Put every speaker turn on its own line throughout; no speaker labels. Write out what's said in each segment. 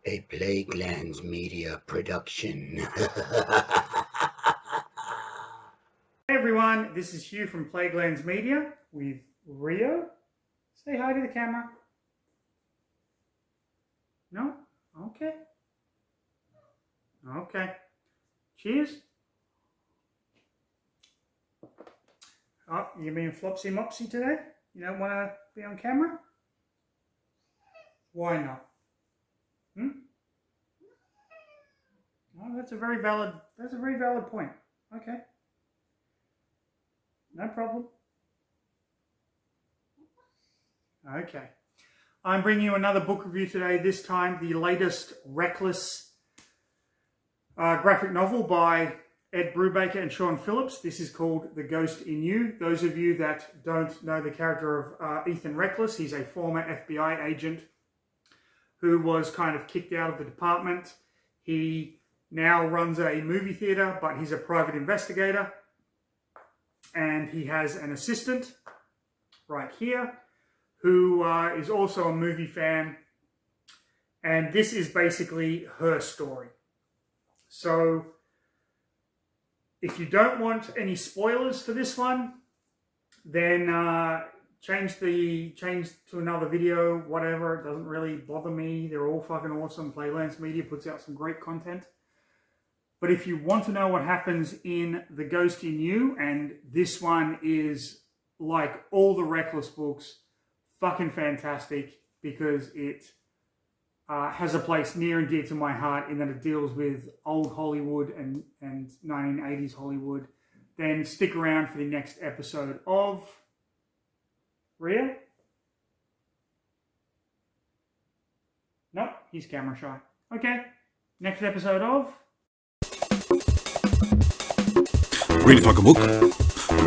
A Plaguelands Media production.
Hey everyone, this is Hugh from Plaguelands Media with Rio. Say hi to the camera. No? Okay. Okay. Cheers. Oh, you being flopsy mopsy today? You don't want to be on camera? Why not? Oh, that's a very valid point. Okay. No problem. Okay. I'm bringing you another book review today, this time the latest Reckless graphic novel by Ed Brubaker and Sean Phillips. This is called The Ghost in You. Those of you that don't know the character of Ethan Reckless, he's a former FBI agent who was kind of kicked out of the department. He now runs a movie theater, but he's a private investigator. And he has an assistant right here who is also a movie fan. And this is basically her story. So if you don't want any spoilers for this one, then change to another video, whatever. It doesn't really bother me. They're all fucking awesome. Plaguelands Media puts out some great content. But if you want to know what happens in The Ghost in You, and this one is like all the Reckless books, fucking fantastic, because it has a place near and dear to my heart in that it deals with old Hollywood and 1980s Hollywood. Then stick around for the next episode of Rhea? Nope, he's camera shy. Okay, next episode of...
Read a fucking book.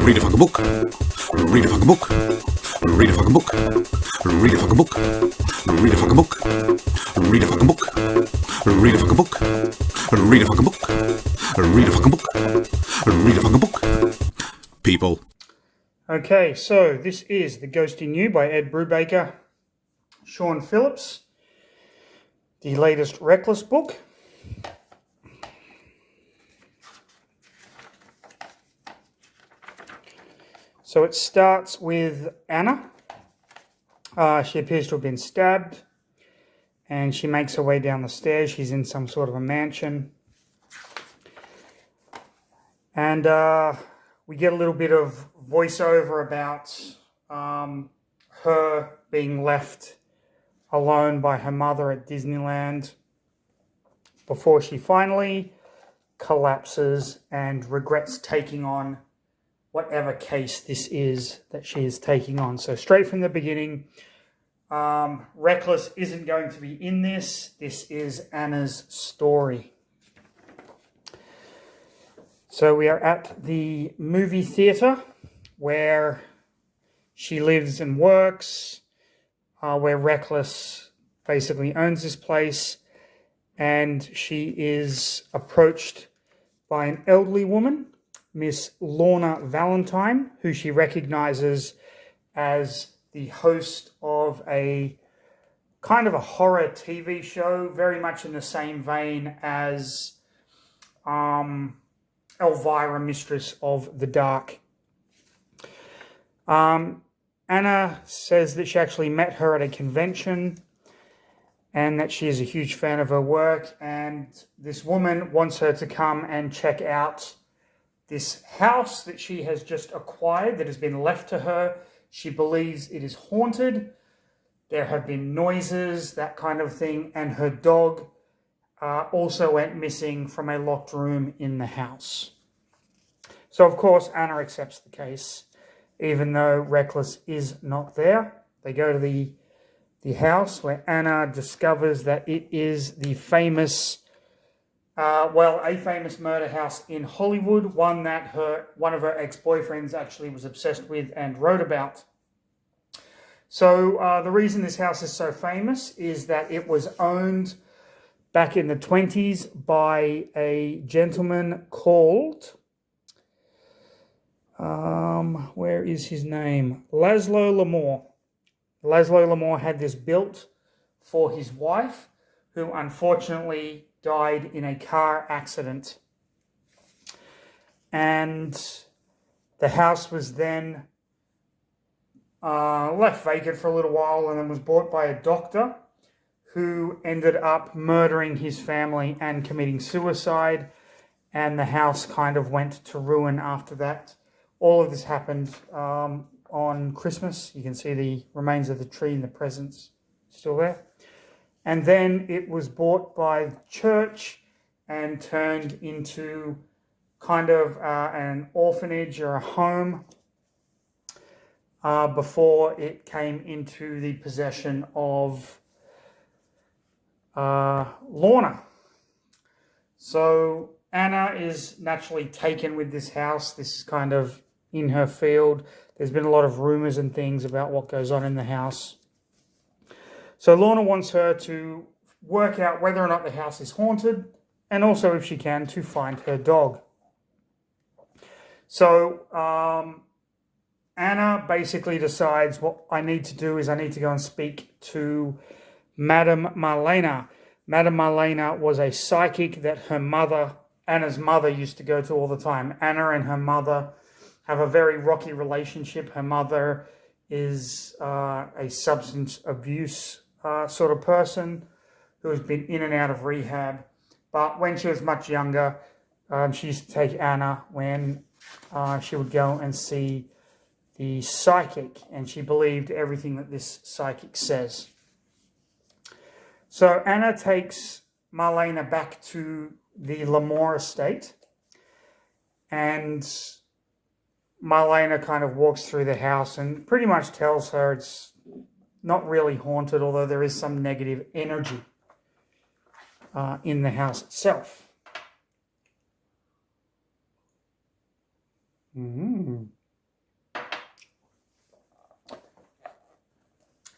Read a fucking book. Read a fucking book. Read a fucking book. Read a fucking book. Read a fucking book. Read a fucking book. Read a fucking book. Read a fucking book. Read a fucking book. Read a fucking book. People.
Okay, so this is The Ghost in You by Ed Brubaker, Sean Phillips, the latest Reckless book. So it starts with Anna. She appears to have been stabbed, and she makes her way down the stairs. She's in some sort of a mansion. And we get a little bit of voiceover about her being left alone by her mother at Disneyland before she finally collapses and regrets taking on whatever case this is that she is taking on. So straight from the beginning, Reckless isn't going to be in this. This is Anna's story. So we are at the movie theater where she lives and works, where Reckless basically owns this place, and she is approached by an elderly woman, Miss Lorna Valentine, who she recognizes as the host of a kind of a horror TV show, very much in the same vein as Elvira, Mistress of the Dark. Anna says that she actually met her at a convention and that she is a huge fan of her work, and this woman wants her to come and check out this house that she has just acquired that has been left to her. She believes it is haunted. There have been noises, that kind of thing, and her dog also went missing from a locked room in the house. So, of course, Anna accepts the case, even though Reckless is not there. They go to the house where Anna discovers that it is the famous... a famous murder house in Hollywood, one that one of her ex-boyfriends actually was obsessed with and wrote about. So the reason this house is so famous is that it was owned back in the 1920s by a gentleman called, where is his name? Laszlo Lamore. Laszlo Lamore had this built for his wife, who unfortunately died in a car accident. And the house was then left vacant for a little while and then was bought by a doctor who ended up murdering his family and committing suicide. And the house kind of went to ruin after that. All of this happened on Christmas. You can see the remains of the tree and the presents still there. And then it was bought by the church and turned into kind of an orphanage or a home before it came into the possession of Lorna. So Anna is naturally taken with this house. This is kind of in her field. There's been a lot of rumors and things about what goes on in the house. So Lorna wants her to work out whether or not the house is haunted, and also, if she can, to find her dog. So Anna basically decides what I need to do is I need to go and speak to Madame Marlena. Madame Marlena was a psychic that her mother, Anna's mother, used to go to all the time. Anna and her mother have a very rocky relationship. Her mother is a substance abuse sort of person who has been in and out of rehab. But when she was much younger, she used to take Anna when she would go and see the psychic, and she believed everything that this psychic says. So Anna takes Marlena back to the Lamore estate, and Marlena kind of walks through the house and pretty much tells her it's not really haunted, although there is some negative energy in the house itself.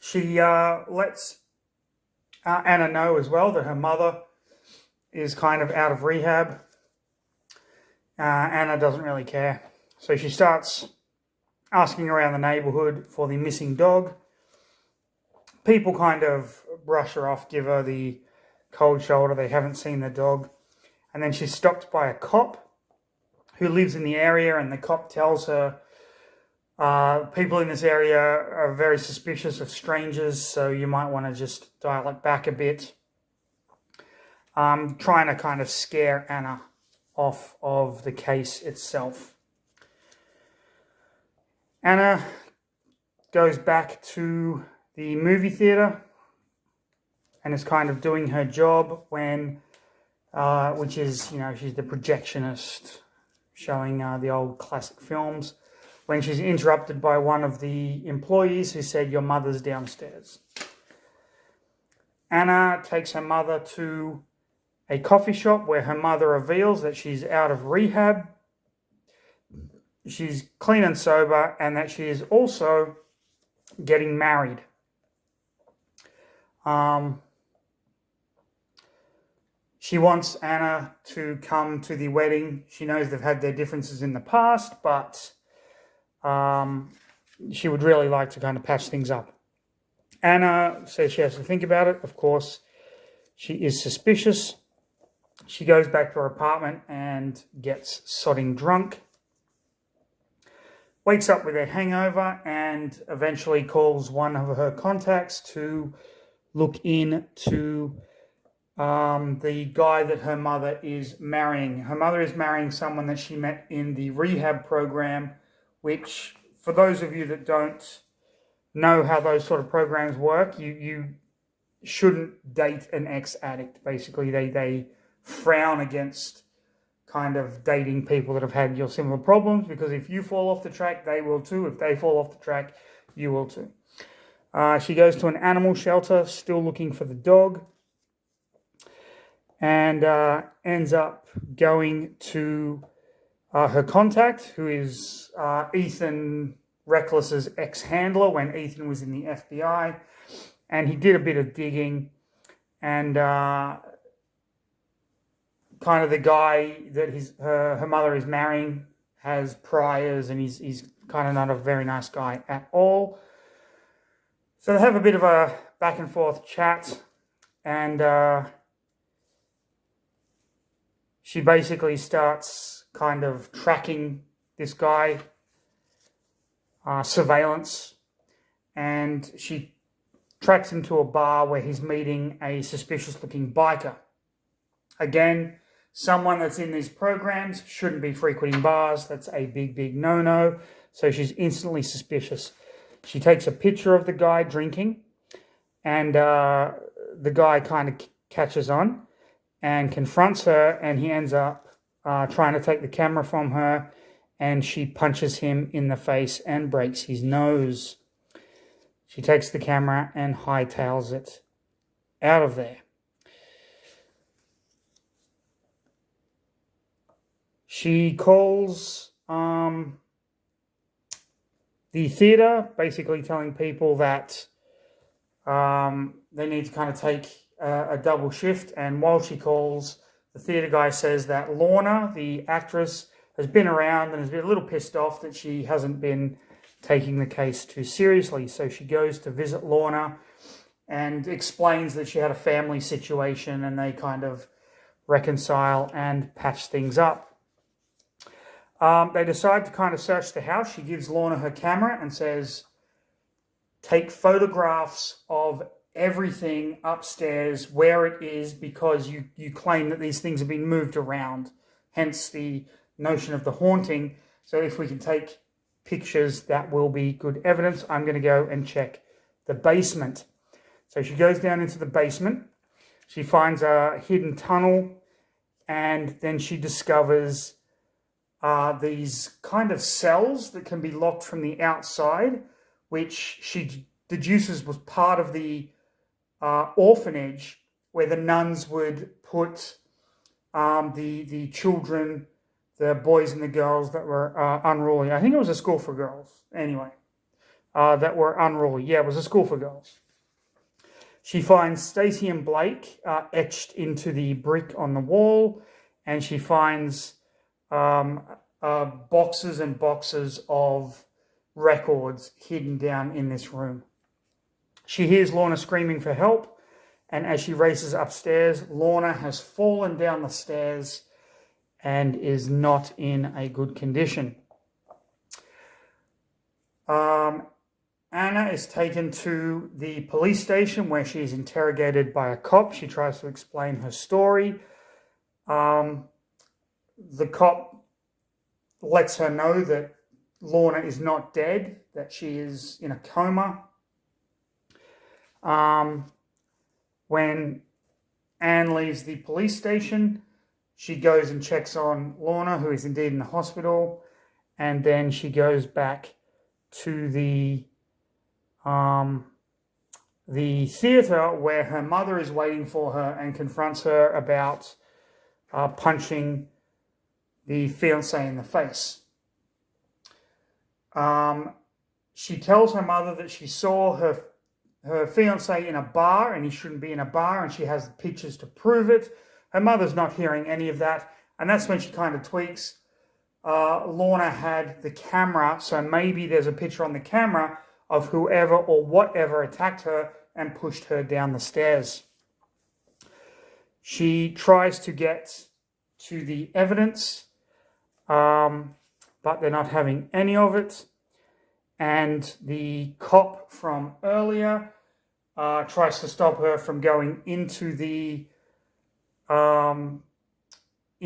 She lets Anna know as well that her mother is kind of out of rehab. Anna doesn't really care. So she starts asking around the neighborhood for the missing dog. People kind of brush her off, give her the cold shoulder. They haven't seen the dog. And then she's stopped by a cop who lives in the area, and the cop tells her people in this area are very suspicious of strangers, so you might want to just dial it back a bit. Trying to kind of scare Anna off of the case itself. Anna goes back to the movie theater and is kind of doing her job when, which is, she's the projectionist showing the old classic films, when she's interrupted by one of the employees who said, "Your mother's downstairs." Anna takes her mother to a coffee shop where her mother reveals that she's out of rehab, she's clean and sober, and that she is also getting married. She wants Anna to come to the wedding. She knows they've had their differences in the past, but she would really like to kind of patch things up. Anna says she has to think about it. Of course, she is suspicious. She goes back to her apartment and gets sodding drunk. Wakes up with a hangover and eventually calls one of her contacts to look into the guy that her mother is marrying. Her mother is marrying someone that she met in the rehab program, which, for those of you that don't know how those sort of programs work, you shouldn't date an ex-addict. Basically, they frown against kind of dating people that have had your similar problems, because if you fall off the track, they will too. If they fall off the track, you will too. She goes to an animal shelter, still looking for the dog, and ends up going to her contact, who is Ethan Reckless's ex-handler when Ethan was in the FBI. And he did a bit of digging, and kind of the guy that her mother is marrying has priors, and he's kind of not a very nice guy at all. So they have a bit of a back and forth chat, and she basically starts kind of tracking this guy, surveillance, and she tracks him to a bar where he's meeting a suspicious-looking biker. Again, someone that's in these programs shouldn't be frequenting bars. That's a big, big no-no. So she's instantly suspicious. She takes a picture of the guy drinking, and the guy kind of catches on and confronts her, and he ends up trying to take the camera from her, and she punches him in the face and breaks his nose. She takes the camera and hightails it out of there. She calls the theatre, basically telling people that they need to kind of take a double shift. And while she calls, the theatre guy says that Lorna, the actress, has been around and has been a little pissed off that she hasn't been taking the case too seriously. So she goes to visit Lorna and explains that she had a family situation, and they kind of reconcile and patch things up. They decide to kind of search the house. She gives Lorna her camera and says, take photographs of everything upstairs where it is, because you claim that these things have been moved around, hence the notion of the haunting. So if we can take pictures, that will be good evidence. I'm going to go and check the basement. So she goes down into the basement. She finds a hidden tunnel, and then she discovers these kind of cells that can be locked from the outside, which she deduces was part of the orphanage where the nuns would put the children, the boys and the girls that were unruly. I think it was a school for girls, anyway, that were unruly. Yeah, it was a school for girls. She finds Stacey and Blake etched into the brick on the wall, and she finds boxes and boxes of records hidden down in this room. She hears Lorna screaming for help, and as she races upstairs, Lorna has fallen down the stairs and is not in a good condition. Anna is taken to the police station where she is interrogated by a cop. She tries to explain her story. The cop lets her know that Lorna is not dead, that she is in a coma. When Anne leaves the police station, she goes and checks on Lorna, who is indeed in the hospital, and then she goes back to the theatre where her mother is waiting for her and confronts her about punching the fiancé in the face. She tells her mother that she saw her fiancé in a bar, and he shouldn't be in a bar, and she has the pictures to prove it. Her mother's not hearing any of that, and that's when she kind of tweaks. Lorna had the camera, so maybe there's a picture on the camera of whoever or whatever attacked her and pushed her down the stairs. She tries to get to the evidence, but they're not having any of it. And the cop from earlier tries to stop her from going into the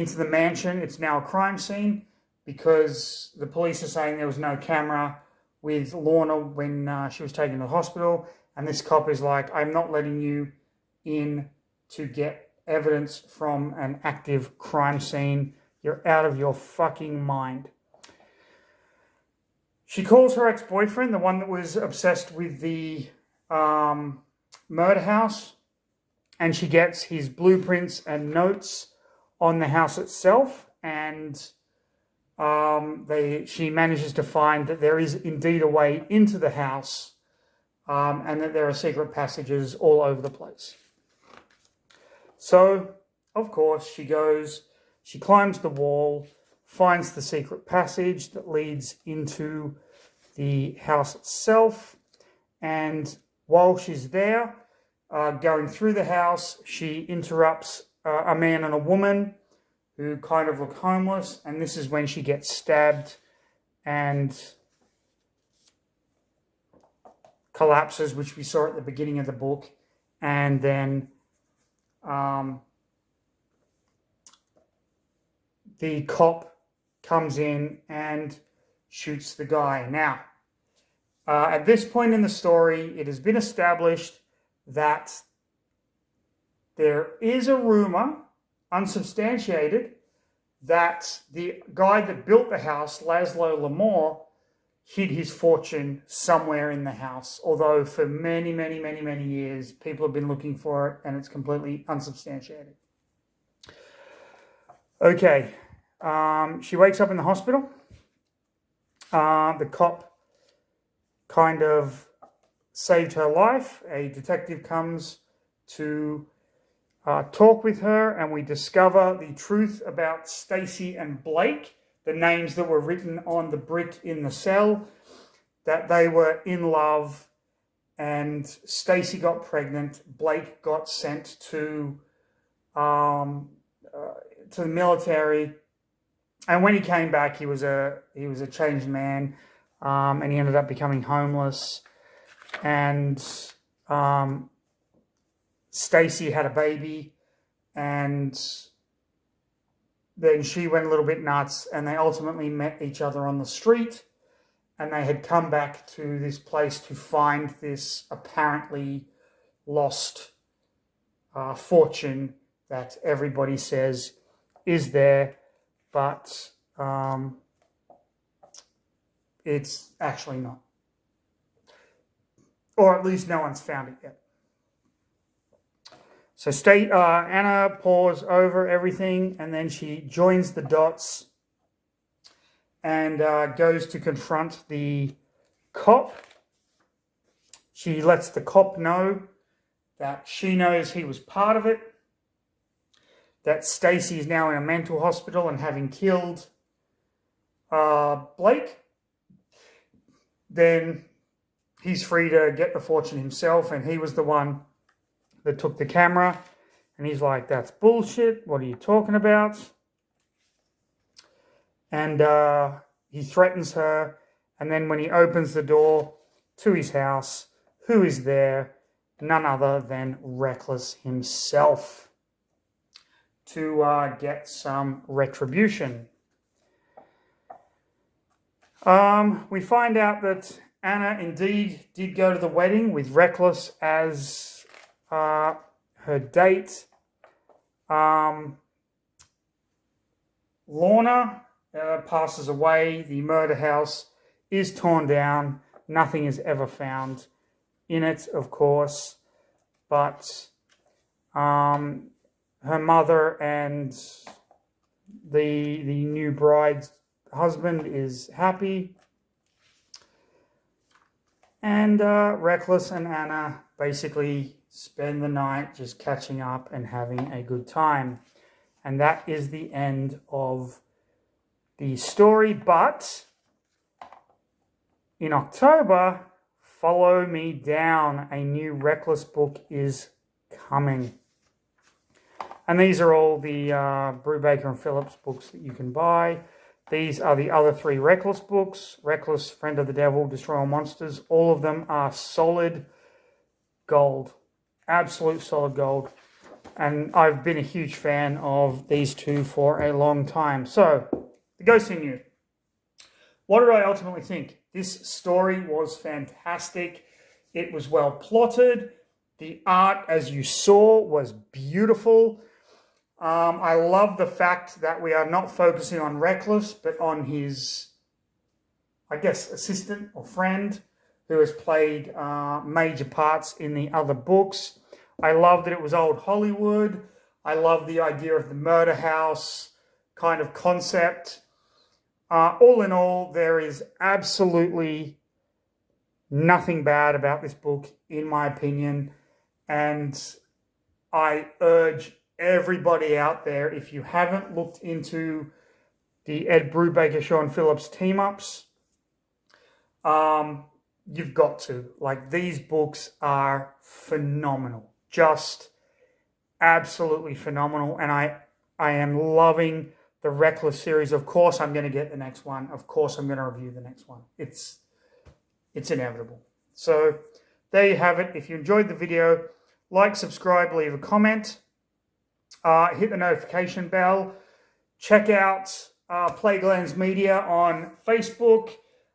mansion. It's now a crime scene because the police are saying there was no camera with Lorna when she was taken to the hospital. And this cop is like, I'm not letting you in to get evidence from an active crime scene. You're out of your fucking mind. She calls her ex-boyfriend, the one that was obsessed with the murder house, and she gets his blueprints and notes on the house itself, and she manages to find that there is indeed a way into the house, and that there are secret passages all over the place. So, of course, she climbs the wall, finds the secret passage that leads into the house itself, and while she's there, going through the house, she interrupts a man and a woman who kind of look homeless, and this is when she gets stabbed and collapses, which we saw at the beginning of the book, and then the cop comes in and shoots the guy. Now, at this point in the story, it has been established that there is a rumor, unsubstantiated, that the guy that built the house, Laszlo Lamore, hid his fortune somewhere in the house. Although for many, many, many, many years, people have been looking for it, and it's completely unsubstantiated. Okay, she wakes up in the hospital. The cop kind of saved her life. A detective comes to talk with her, and we discover the truth about Stacy and Blake, the names that were written on the brick in the cell, that they were in love, and Stacy got pregnant. Blake got sent to the military, and when he came back, he was a changed man, and he ended up becoming homeless. And Stacy had a baby, and then she went a little bit nuts, and they ultimately met each other on the street, and they had come back to this place to find this apparently lost fortune that everybody says is there, but it's actually not. Or at least no one's found it yet. So Anna pores over everything, and then she joins the dots and goes to confront the cop. She lets the cop know that she knows he was part of it, that Stacy is now in a mental hospital and having killed Blake. Then he's free to get the fortune himself, and he was the one that took the camera, and he's like, that's bullshit, what are you talking about? And he threatens her, and then when he opens the door to his house, who is there? None other than Reckless himself, to get some retribution. We find out that Anna indeed did go to the wedding with Reckless as her date. Lorna passes away. The murder house is torn down. Nothing is ever found in it, of course. But her mother and the new bride's husband is happy. And Reckless and Anna basically spend the night just catching up and having a good time. And that is the end of the story. But in October, Follow Me Down, a new Reckless book is coming. And these are all the Brubaker and Phillips books that you can buy. These are the other three Reckless books. Reckless, Friend of the Devil, Destroy All Monsters. All of them are solid gold. Absolute solid gold. And I've been a huge fan of these two for a long time. So, The Ghost in You. What did I ultimately think? This story was fantastic. It was well plotted. The art, as you saw, was beautiful. I love the fact that we are not focusing on Reckless, but on his, I guess, assistant or friend who has played major parts in the other books. I love that it was old Hollywood. I love the idea of the murder house kind of concept. All in all, there is absolutely nothing bad about this book, in my opinion. And I urge everybody out there, if you haven't looked into the Ed Brubaker, Sean Phillips team-ups, you've got to. Like, these books are phenomenal. just absolutely phenomenal. And I am loving the Reckless series. Of course, I'm going to get the next one. Of course, I'm going to review the next one. It's inevitable. So there you have it. If you enjoyed the video, like, subscribe, leave a comment, hit the notification bell. Check out Playglands Media on Facebook.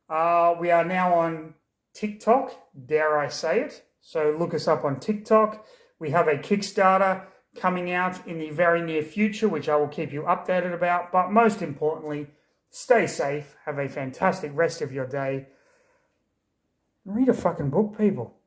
We are now on TikTok, dare I say it. So look us up on TikTok. We have a Kickstarter coming out in the very near future, which I will keep you updated about. But most importantly, stay safe. Have a fantastic rest of your day. Read a fucking book, people.